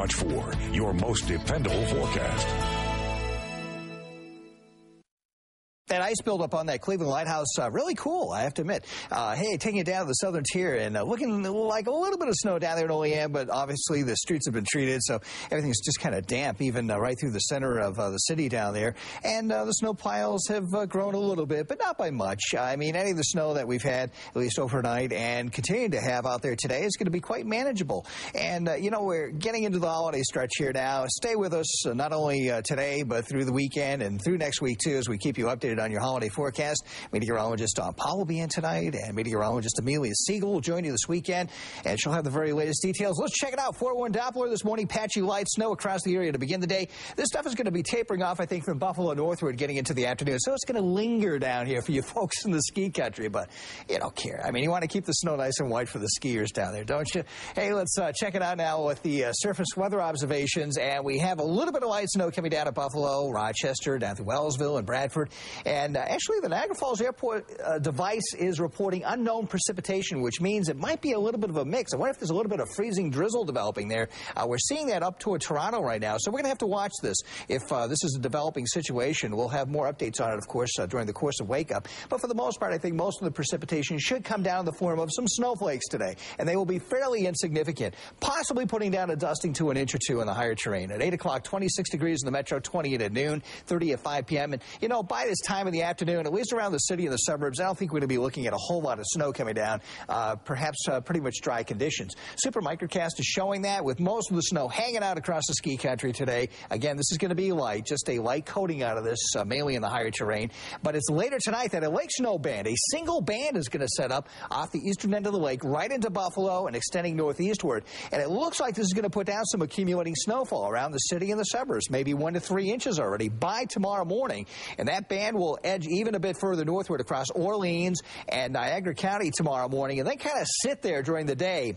watch for, your most dependable forecast. That ice buildup on that Cleveland Lighthouse, really cool, I have to admit. Hey, taking it down to the southern tier and looking like a little bit of snow down there in Olean, but obviously the streets have been treated, so everything's just kind of damp, even right through the center of the city down there. And the snow piles have grown a little bit, but not by much. I mean, any of the snow that we've had, at least overnight, and continuing to have out there today is going to be quite manageable. And, you know, we're getting into the holiday stretch here now. Stay with us not only today, but through the weekend and through next week, too, as we keep you updated on your holiday forecast. Meteorologist Don Paul will be in tonight, and meteorologist Amelia Siegel will join you this weekend, and she'll have the very latest details. Let's check it out. 401 Doppler this morning. Patchy light snow across the area to begin the day. This stuff is going to be tapering off, I think, from Buffalo northward getting into the afternoon, so it's going to linger down here for you folks in the ski country, but you don't care. I mean, you want to keep the snow nice and white for the skiers down there, don't you? Hey, let's check it out now with the surface weather observations, and we have a little bit of light snow coming down at Buffalo, Rochester, down through Wellsville and Bradford, and actually the Niagara Falls Airport device is reporting unknown precipitation, which means it might be a little bit of a mix. I wonder if there's a little bit of freezing drizzle developing there. We're seeing that up toward Toronto right now, so we're going to have to watch this. If this is a developing situation, we'll have more updates on it, of course, during the course of Wake Up. But for the most part, I think most of the precipitation should come down in the form of some snowflakes today, and they will be fairly insignificant, possibly putting down a dusting to an inch or two in the higher terrain. At 8 o'clock, 26 degrees in the metro, 28 at noon, 30 at 5 p.m. And, you know, by this time of the afternoon, at least around the city and the suburbs, I don't think we're going to be looking at a whole lot of snow coming down, perhaps pretty much dry conditions. Super Microcast is showing that with most of the snow hanging out across the ski country today. Again, this is going to be light, just a light coating out of this, mainly in the higher terrain. But it's later tonight that a lake snow band, a single band, is going to set up off the eastern end of the lake right into Buffalo and extending northeastward. And it looks like this is going to put down some accumulating snowfall around the city and the suburbs, maybe 1 to 3 inches already by tomorrow morning. And that band will edge even a bit further northward across Orleans and Niagara County tomorrow morning, and then kind of sit there during the day.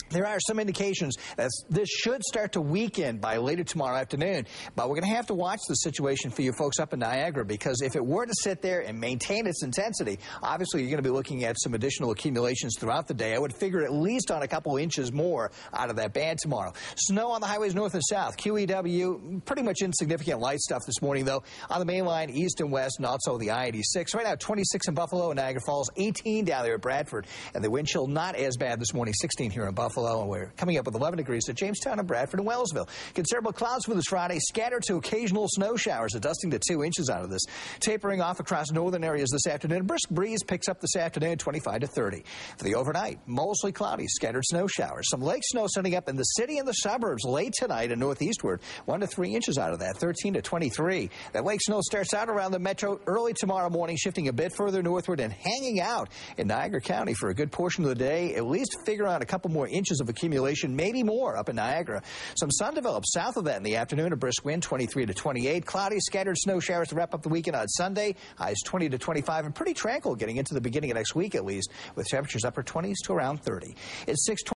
There are some indications that this should start to weaken by later tomorrow afternoon, but we're going to have to watch the situation for you folks up in Niagara, because if it were to sit there and maintain its intensity, obviously you're going to be looking at some additional accumulations throughout the day. I would figure at least on a couple inches more out of that band tomorrow. Snow on the highways north and south. QEW, pretty much insignificant light stuff this morning, though, on the main line east and west, and also the I-86. Right now, 26 in Buffalo and Niagara Falls, 18 down there at Bradford, and the wind chill not as bad this morning, 16 here in Buffalo. And we're coming up with 11 degrees at Jamestown and Bradford and Wellsville. Considerable clouds for this Friday, scattered to occasional snow showers, a dusting to 2 inches out of this. Tapering off across northern areas this afternoon. A brisk breeze picks up this afternoon, 25 to 30. For the overnight, mostly cloudy, scattered snow showers. Some lake snow setting up in the city and the suburbs late tonight and northeastward. 1 to 3 inches out of that, 13 to 23. That lake snow starts out around the metro early tomorrow morning, shifting a bit further northward and hanging out in Niagara County for a good portion of the day. At least figure on a couple more inches of accumulation, maybe more up in Niagara. Some sun develops south of that in the afternoon. A brisk wind, 23 to 28. Cloudy, scattered snow showers to wrap up the weekend on Sunday. Highs 20 to 25, and pretty tranquil getting into the beginning of next week at least, with temperatures upper 20s to around 30. It's 6:20.